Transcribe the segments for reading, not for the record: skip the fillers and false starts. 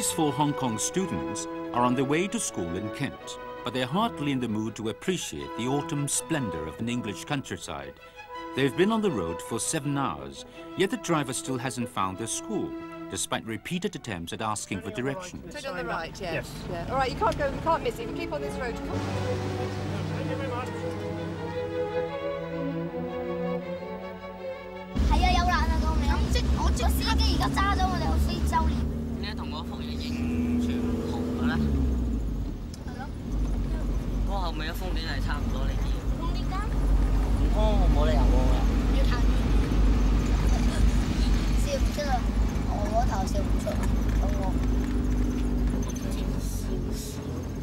These 4 Hong Kong students are on their way to school in Kent, but they're hardly in the mood to appreciate the autumn splendor of an English countryside. They've been on the road for 7 hours, yet the driver still hasn't found their school, despite repeated attempts at asking for directions. Take on the right, yeah. Yes. Yeah. All right, you can't miss it. You can keep on this road. Thank you very much. 係啊，有難啊個名。咁即我司機而家揸咗我哋去非洲年。點解同嗰幅嘢影全紅嘅咧？係咯。嗰後尾嘅風景係差唔多呢啲。風啲間？唔通冇理由喎。要彈。笑唔出啊！我嗰頭笑唔出啊！咁我。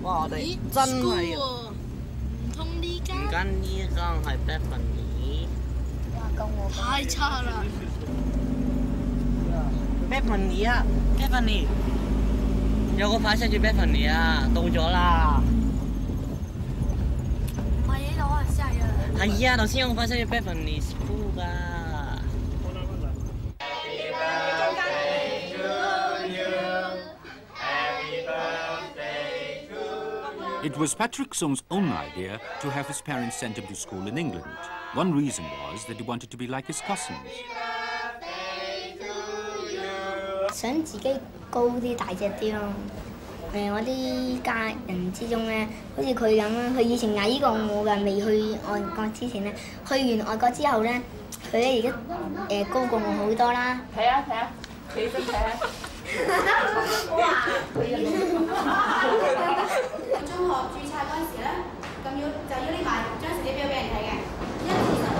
哇！我哋真係。唔通呢間？唔間呢間係 Bethany。 太差啦 ！Bethany 啊 ，Bethany， 有個牌寫住 Bethany 啊，到咗啦。唔係呢度可能真係啊。係啊，頭先有個牌寫住 Bethany School 㗎。It was Patrick Song's own idea to have his parents send him to school in England. One reason was that he wanted to be like his cousins. 想自己高啲、大隻啲咯。我啲家人之中咧，好似佢咁啦，佢以前矮過我㗎，未去外國之前咧，去完外國之後咧，佢咧而家高過我好多啦。睇下，企身睇下。哇！中學註冊嗰陣時咧，咁要拎埋張成績表俾人睇嘅，1至10個。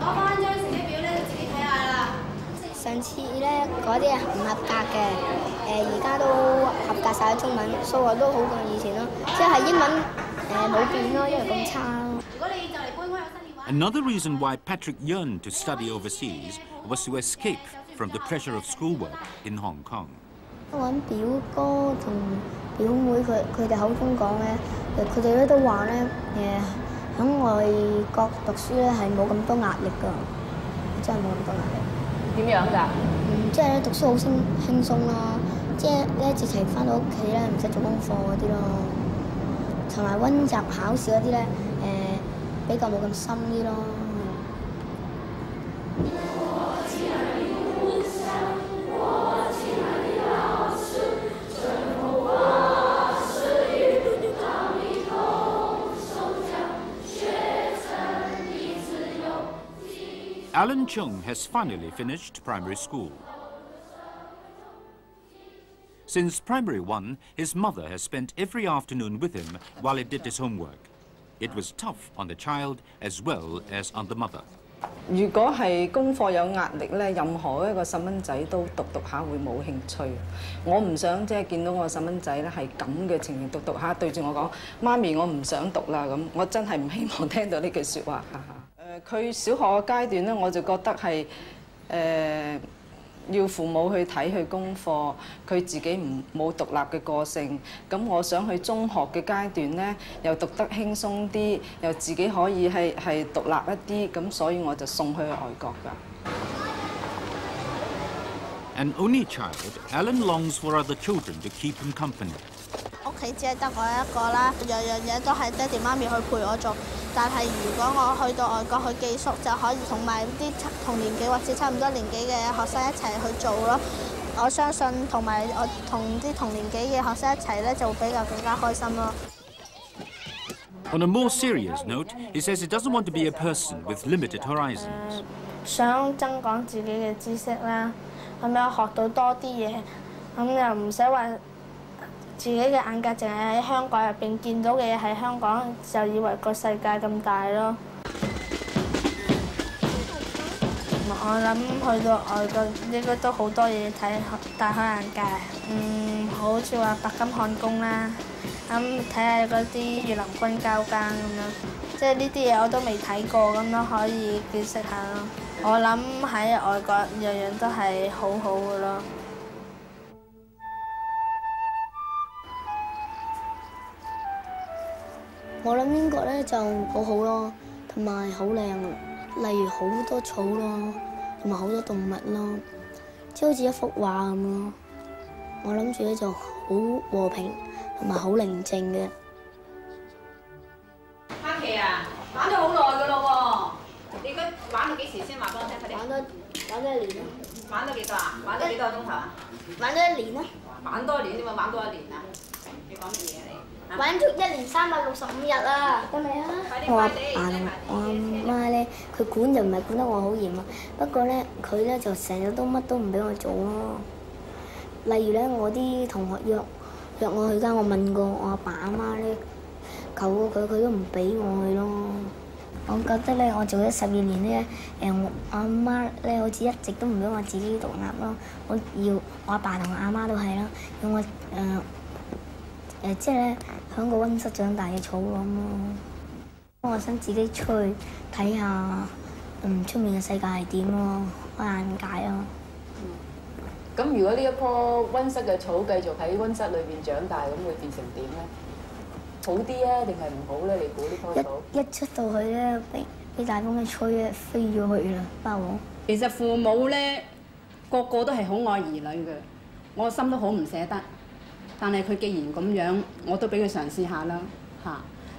攞翻張成績表咧，就自己睇下啦。上次咧嗰啲係唔合格嘅，而家都合格晒中文，數學都好過以前咯，即係英文冇變咯，因為咁差咯。 Another reason why Patrick yearned to study overseas was to escape from the pressure of schoolwork in Hong Kong. 我揾表哥同表妹佢哋口中講咧，佢哋咧都話咧喺外國讀書咧係冇咁多壓力㗎，真係冇咁多壓力。點樣㗎？即係咧讀書好輕鬆啦，即係咧直情返到屋企咧唔使做功課嗰啲咯，同埋溫習考試嗰啲咧比較冇咁深啲咯。Alan Chung has finally finished primary school. Since primary 1, his mother has spent every afternoon with him while he did his homework. It was tough on the child as well as on the mother. 如果係功課有壓力咧，任何一個細蚊仔都讀下會冇興趣。我唔想即係見到我細蚊仔咧係咁嘅情形，讀下對住我講：媽咪，我唔想讀啦咁。我真係唔希望聽到呢句説話。佢小學嘅階段咧，我就覺得係要父母去睇佢功課，佢自己冇獨立嘅個性。咁我想去中學嘅階段咧，又讀得輕鬆啲，又自己可以係獨立一啲，咁所以我就送去外國㗎。An only child, Alan longs for other children to keep him company. 屋企只係得我一個啦，樣樣嘢都係爹哋媽咪去陪我做。但係如果我去到外國去寄宿，就可以同埋啲同年紀或者差唔多年紀嘅學生一齊去做咯。我相信同埋我同啲同年紀嘅學生一齊咧，就會比較更加開心咯。On a more serious note, he says he doesn't want to be a person with limited horizons. 想增廣自己嘅知識啦，咁樣學到多啲嘢，咁又唔使話自己嘅眼界淨係喺香港入邊見到嘅嘢喺香港，就以為個世界咁大咯。我諗去到外國應該都好多嘢睇，大開眼界。好似話白金漢宮啦，咁睇下嗰啲越南軍交更咁樣，即係呢啲嘢我都未睇過，咁都可以見識下咯。我諗喺外國樣樣都係好好嘅咯。我諗英國咧就好好咯，同埋好靚啊，例如好多草咯，同埋好多動物咯，即係好似一幅畫咁咯。我諗住咧就好和平同埋好寧靜嘅。嘉琪啊，玩咗好耐噶咯喎，你玩到幾時先話俾我聽？快啲。玩咗1年。玩咗幾多啊？玩咗幾多個鐘頭啊？玩咗1年啦。玩多年點解玩多1年啊？你講乜嘢啊你？玩足1年365日啊！得未啊？我阿爸同我阿媽咧，佢管就唔係管得我好嚴啊，不過咧佢咧就成日都乜都唔俾我做咯。例如咧，我啲同學約我去街，我問過我阿爸阿媽咧，求過佢，佢都唔俾我去咯。我覺得咧，我做咗12年咧，我阿媽咧好似一直都唔俾我自己獨立咯。我阿爸同我阿媽都係啦，要我即係咧喺個溫室長大嘅草咁咯。我想自己出去睇下，出面嘅世界係點咯，開眼界咯。咁如果呢一棵溫室嘅草繼續喺溫室裏邊長大，咁會變成點咧？好啲啊，定係唔好咧？你估呢棵草？一出到去咧，俾大風一吹咧，飛咗去啦，包王。其實父母咧個個都係好愛兒女嘅，我心都好唔捨得。但係佢既然咁樣，我都俾佢嘗試下啦，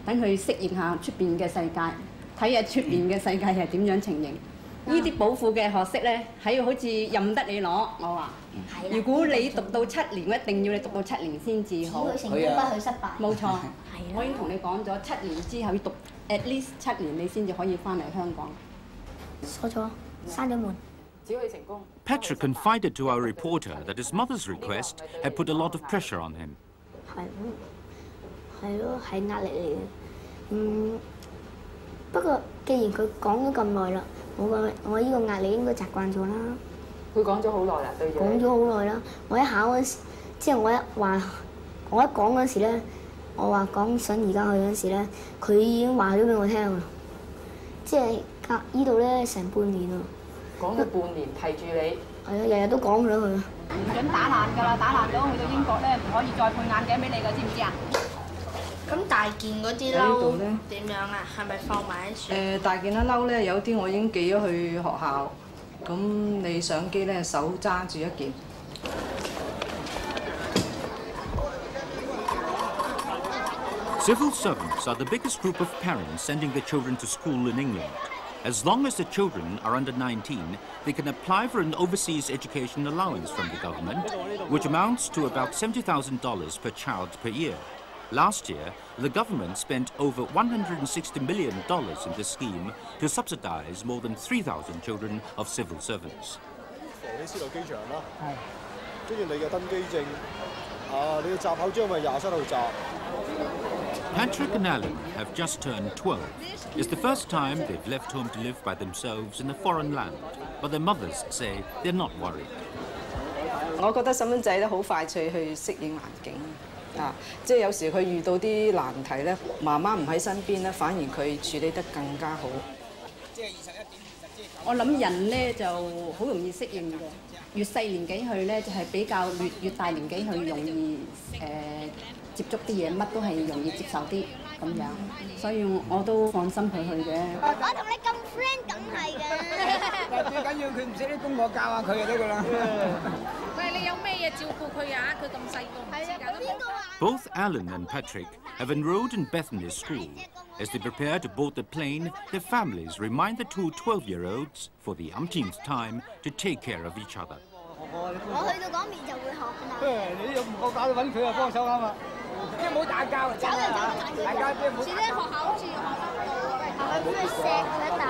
等佢適應下出邊嘅世界，睇下出邊嘅世界係點樣情形。呢啲寶庫嘅學識咧，係好似任得你攞，我話。如果你讀到7年，一定要你讀到7年先至好。只許成功不許失敗。冇錯，我已經同你講咗，7年之後要讀 at least 7年，你先至可以翻嚟香港。鎖咗，閂咗門。Patrick confided to our reporter that his mother's request had put a lot of pressure on him. 係咯，係壓力嚟嘅。不過既然佢講咗咁耐啦，我呢個壓力應該習慣咗啦。佢講咗好耐啦，對住。講咗好耐啦，我一考嗰時，即係我一講嗰時咧，我話講想而家去嗰時咧，佢已經話咗俾我聽啦。即係隔呢度咧成半年啦。講咗半年，提住你。係啊，日日都講咗佢。唔準打爛㗎啦，打爛咗去到英國咧，唔可以再配眼鏡俾你㗎，知唔知啊？咁大件嗰啲褸點樣啊？係咪放埋喺處？大件嘅褸咧，有啲我已經寄咗去學校，咁你上機咧手揸住一件。Civil servants are the biggest group of parents sending their children to school in England. As long as the children are under 19, they can apply for an overseas education allowance from the government, which amounts to about $70,000 per child per year. Last year, the government spent over $160 million in this scheme to subsidize more than 3,000 children of civil servants. Patrick and Alan have just turned 12. It's the first time they've left home to live by themselves in a foreign land, but their mothers say they're not worried. 我覺得細蚊仔咧好快脆去適應環境啊！即係有時佢遇到啲難題咧，媽媽唔喺身邊咧，反而佢處理得更加好。我諗人咧就好容易適應嘅，越細年紀去咧就係比較越大年紀去容易接觸啲嘢，乜都係容易接受啲咁樣，所以我都放心佢去嘅。我同你咁 friend， 梗係嘅。最緊要佢唔識啲功課，教下佢就得㗎啦。喂，你有咩嘢照顧佢啊？佢咁細個唔知㗎。Both Alan and Patrick have enrolled in Bethany's school. As they prepare to board the plane, their families remind the two 12-year-olds for the umpteenth time to take care of each other. 我去到嗰邊就會學㗎嘛。你又唔夠搞到揾佢啊幫手啱啊！即係唔好打交，走就走，大家即係唔好。似咧學校好似學生係咪俾佢錫佢一啖？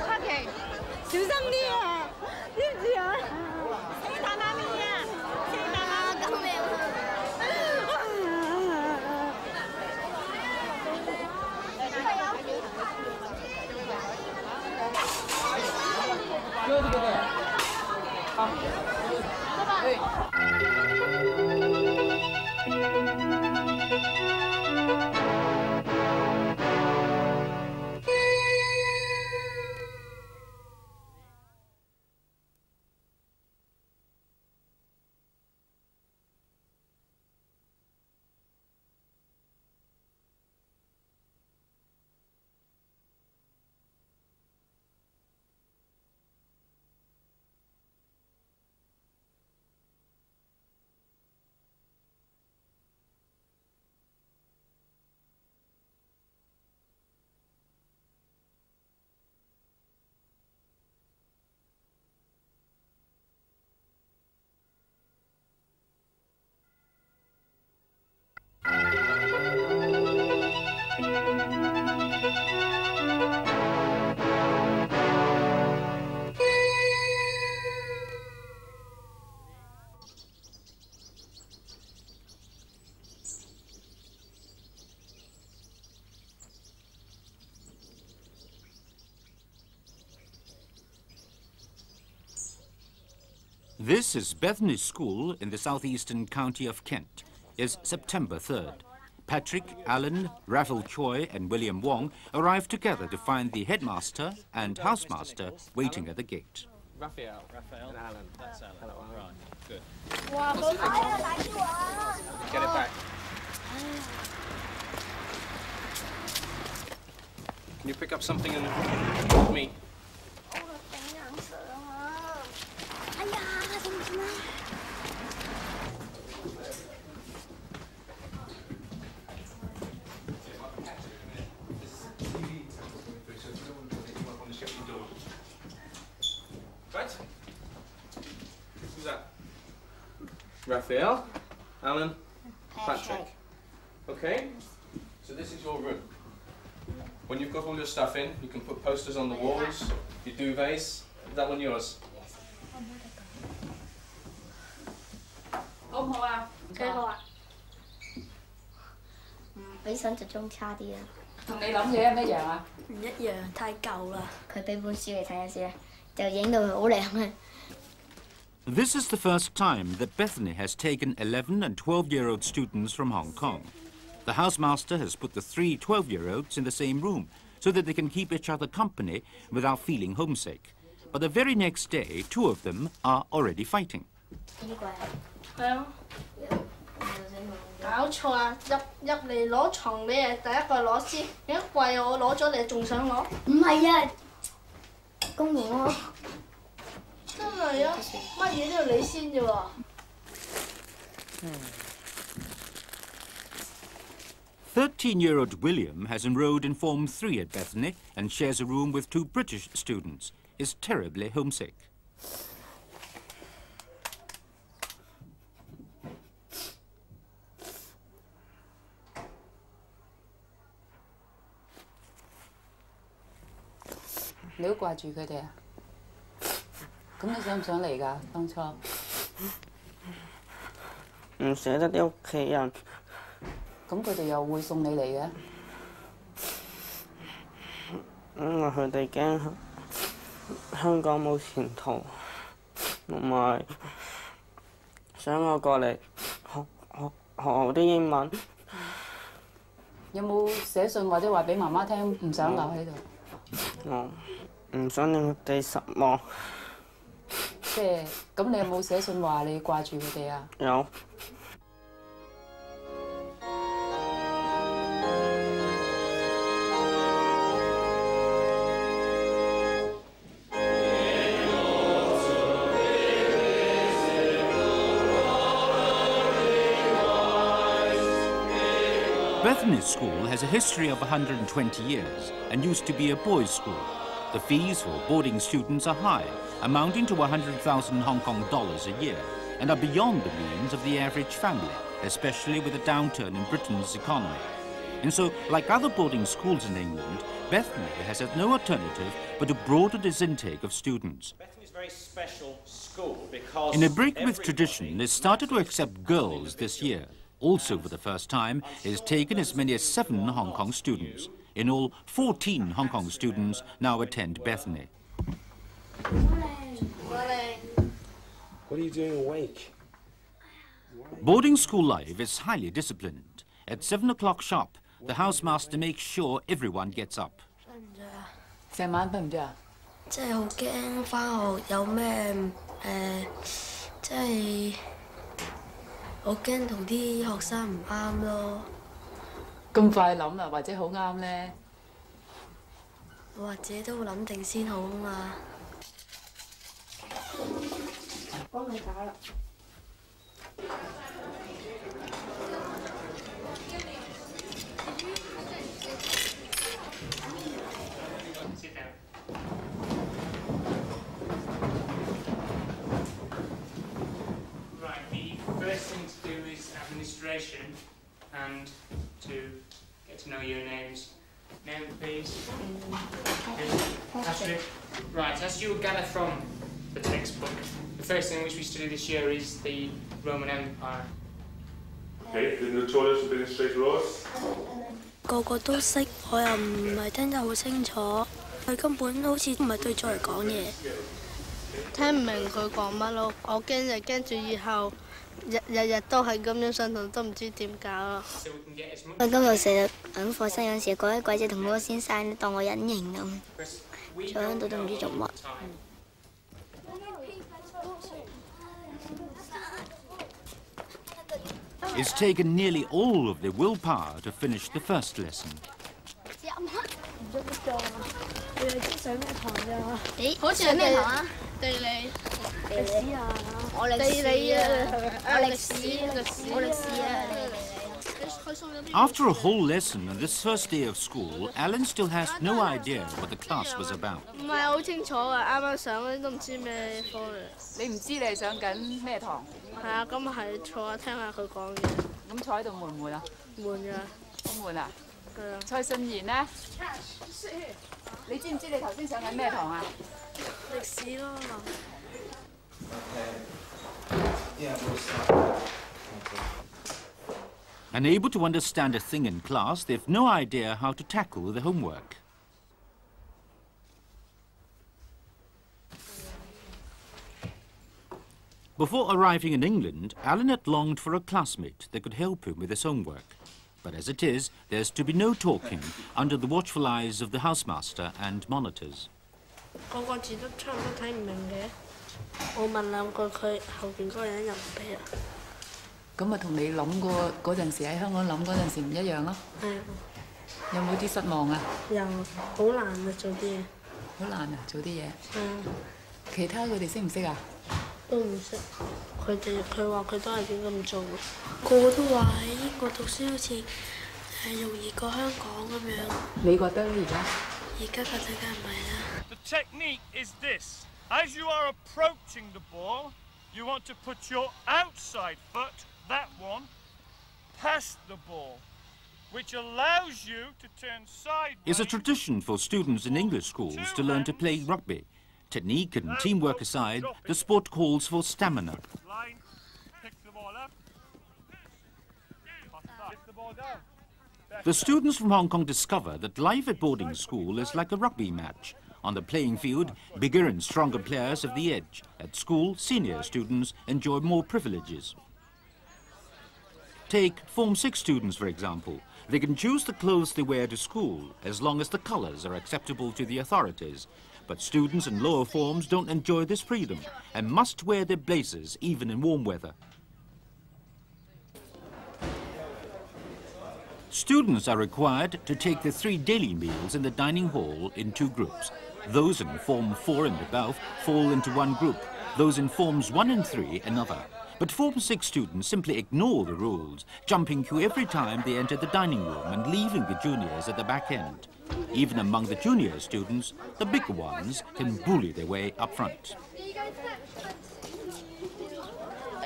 黑琪，小心啲啊！知唔知啊？你打媽咪啊！救命啊！ This is Bethany School in the southeastern county of Kent. It's September 3rd. Patrick, Alan, Raphael Choi and William Wong arrived together to find the headmaster and housemaster waiting at the gate. Raphael and Alan. That's Alan. Hello, Alan. Right, good. Get it back. Can you pick up something and help me? Right? Who's that? Raphael, Alan, Patrick. Okay? So this is your room. When you've got all your stuff in, you can put posters on the walls, your duvets. Is that one yours? Yes. 好唔好啊？幾好啊！比想像中差啲啊！同你諗嘢係咩樣啊？唔一樣，太舊啦。佢俾本書嚟睇下先，就影到佢好靚啊！ This is the first time that Bethany has taken 11 and 12-year-old students from Hong Kong. The housemaster has put the 3 12-year-olds in the same room so that they can keep each other company without feeling homesick. But the very next day, 2 of them are already fighting. 係啊！搞錯啊！入嚟攞床，你係第一個攞先。你一櫃我攞咗，你仲想攞？唔係啊，公然喎。真係啊！乜嘢都要你先啫喎。13-year-old William has enrolled in Form 3 at Bethany and shares a room with 2 British students. Is terribly homesick.你都掛住佢哋啊？咁你想唔想嚟㗎？當初唔捨得啲屋企人。咁佢哋又會送你嚟嘅？因為佢哋驚香港冇前途，同埋想我過嚟學好啲英文。有冇寫信或者話俾媽媽聽唔想留喺度？我唔想令佢哋失望。即係咁，你有冇寫信話你掛住佢哋啊？有。Bethany School has a history of 120 years and used to be a boys' school. The fees for boarding students are high, amounting to 100,000 Hong Kong dollars a year, and are beyond the means of the average family, especially with a downturn in Britain's economy. And so, like other boarding schools in England, Bethany has had no alternative but to broaden its intake of students. Bethany's a very special school because In a break with tradition, it started to accept girls this year. Also for the first time, it has taken as many as 7 Hong Kong students. In all, 14 Hong Kong students now attend Bethany. What are you doing awake? Boarding school life is highly disciplined. At 7 o'clock sharp, the housemaster makes sure everyone gets up. 成晚瞓唔着啊？即係好驚返學有咩即係我驚同啲學生唔啱咯。咁快諗啦，或者好啱咧？或者都諗定先好啊嘛。幫你打啦。First thing to do is administration and to get to know your names. Name, please. Patrick. Right, as you will gather from the textbook, the first thing which we study this year is the Roman Empire. Okay, the notorious administrators. 個個都識，我又唔係聽得好清楚，佢根本好似唔係對咗嚟講嘢。聽唔明佢講乜咯，我驚就驚住以後日都係咁樣上堂，都唔知點搞咯。我今日成日喺課室有時鬼鬼仔同嗰個先生當我隱形咁，坐喺度都唔知做乜。It's taken nearly all of their willpower to finish the first lesson. 你哋知上咩堂㗎？咦？好似係咩堂啊？地理、歷史啊，我地理啊，我歷史啊。After a whole lesson on this first day of school, Alan still has no idea what the class was about. 唔係好清楚啊，啱啱上嗰啲都唔知咩科嚟。你唔知你係上緊咩堂？係啊，今日係坐下聽下佢講嘢。咁坐喺度悶唔悶啊？悶㗎。好悶啊！係啊。蔡信賢呢？你知唔知你頭先上緊咩堂啊？歷史咯。Unable to understand a thing in class, they've no idea how to tackle the homework. Before arriving in England, Alan had longed for a classmate that could help him with his homework. But as it is, there's to be no talking under the watchful eyes of the housemaster and monitors. 個個字都差唔多睇唔明嘅，我問兩句佢後邊嗰個人又唔俾啊。咁啊，同你諗過嗰陣時喺香港諗嗰陣時唔一樣咯。係。有冇啲失望啊？有，好難啊做啲嘢。好難啊，做啲嘢。嗯。其他佢哋識唔識啊？都唔識，佢話佢都係點咁做。個個都話喺英國讀書好似係容易過香港咁樣。你覺得咧而家？而家覺得梗係唔係啦。The technique is this: as you are approaching the ball, you want to put your outside foot, that one, past the ball, which allows you to turn sideways. It's a tradition for students in English schools to learn to play rugby. Technique and teamwork aside, the sport calls for stamina. Line, pick the ball up, pick the ball down. The students from Hong Kong discover that life at boarding school is like a rugby match. On the playing field, bigger and stronger players have the edge. At school, senior students enjoy more privileges. Take Form 6 students, for example. They can choose the clothes they wear to school, as long as the colours are acceptable to the authorities. But students in lower forms don't enjoy this freedom and must wear their blazers even in warm weather. Students are required to take their 3 daily meals in the dining hall in 2 groups. Those in Form 4 and above fall into one group, those in Forms 1 and 3 another. But Form 6 students simply ignore the rules, jumping queue every time they enter the dining room and leaving the juniors at the back end. Even among the junior students, the bigger ones can bully their way up front.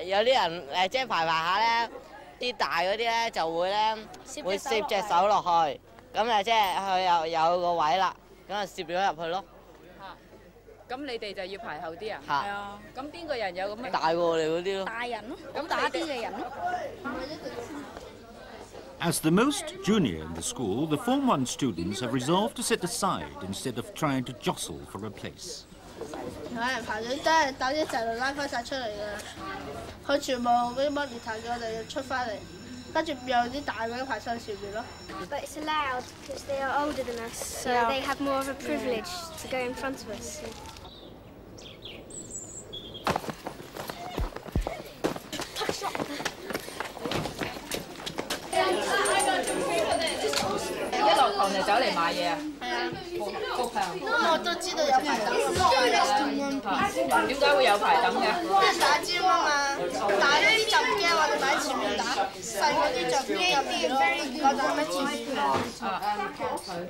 有啲人即係排下咧，啲大嗰啲咧就會攝隻手落去，咁即係佢又有個位啦，咁就攝咗入去咯。咁你哋就要排後啲啊？係啊。咁邊個人有咁嘅？大過我哋嗰啲咯。大人咯，咁打啲嘅人咯。As the most junior in the school, the Form 1 students have resolved to sit aside instead of trying to jostle for a place. 有人排隊真係等一陣就拉翻晒出嚟㗎，佢全部嗰啲 monitor 叫我哋出翻嚟，跟住有啲大嗰啲排上前面咯。But it's allowed because they are older than us, so they have more of a privilege to go in front of us. 一落堂就走嚟買嘢啊！係啊，福向。我都知道有排等㗎。點解會有排等嘅？因為打尖啊嘛，大嗰啲就唔驚，我哋擺前面打；細嗰啲就驚入邊咯。我就喺前面。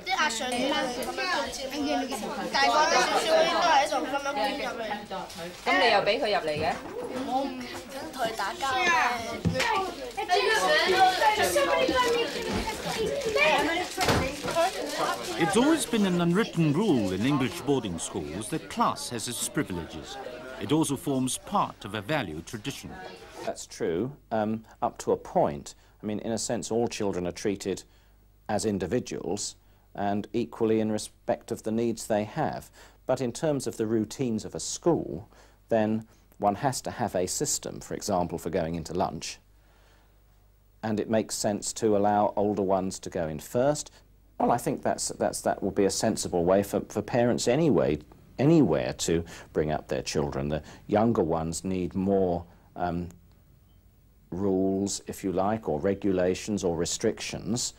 啲壓上嚟啦，咁樣對尖。大個啲少少嗰啲都係喺度咁樣捐入嚟。咁你又俾佢入嚟嘅？我唔想同佢打交。It's always been an unwritten rule in English boarding schools that class has its privileges. It also forms part of a valued tradition. That's true, up to a point. I mean, in a sense, all children are treated as individuals and equally in respect of the needs they have. But in terms of the routines of a school, then one has to have a system, for example, for going into lunch. And it makes sense to allow older ones to go in first. Well, I think that will be a sensible way for parents anyway, anywhere to bring up their children. The younger ones need more rules, if you like, or regulations or restrictions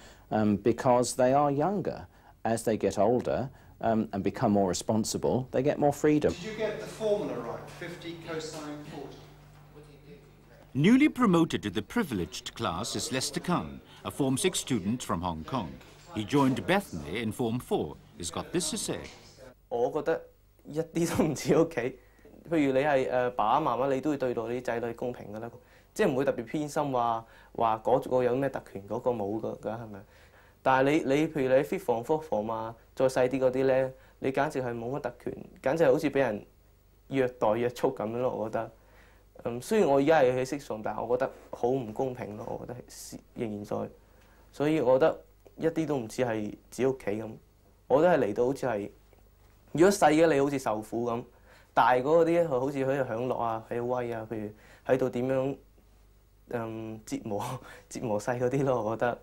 because they are younger. As they get older and become more responsible, they get more freedom. Did you get the formula right? 50 cosine 40? Newly promoted to the privileged class is Lester Khan, a Form 6 student from Hong Kong. He joined Bethany in Form 4. He's got this to say. 我覺得一啲都唔似屋企。譬如你係爸爸媽媽，你都會對待你啲仔女公平㗎啦，即係唔會特別偏心話嗰個有咩特權，嗰個冇㗎係咪？但係你譬如你 fifth form、fourth form 啊，再細啲嗰啲咧，你簡直係冇乜特權，簡直係好似俾人虐待約束咁樣咯，我覺得。雖然我而家係喺sixth form，但係我覺得好唔公平咯，我覺得仍然在，所以我覺得一啲都唔似係自己屋企咁，我覺得係嚟到好似係，如果細嘅你好似受苦咁，大嗰啲好似喺度享樂啊，喺度威啊，譬如喺度點樣折磨細嗰啲咯，我覺得。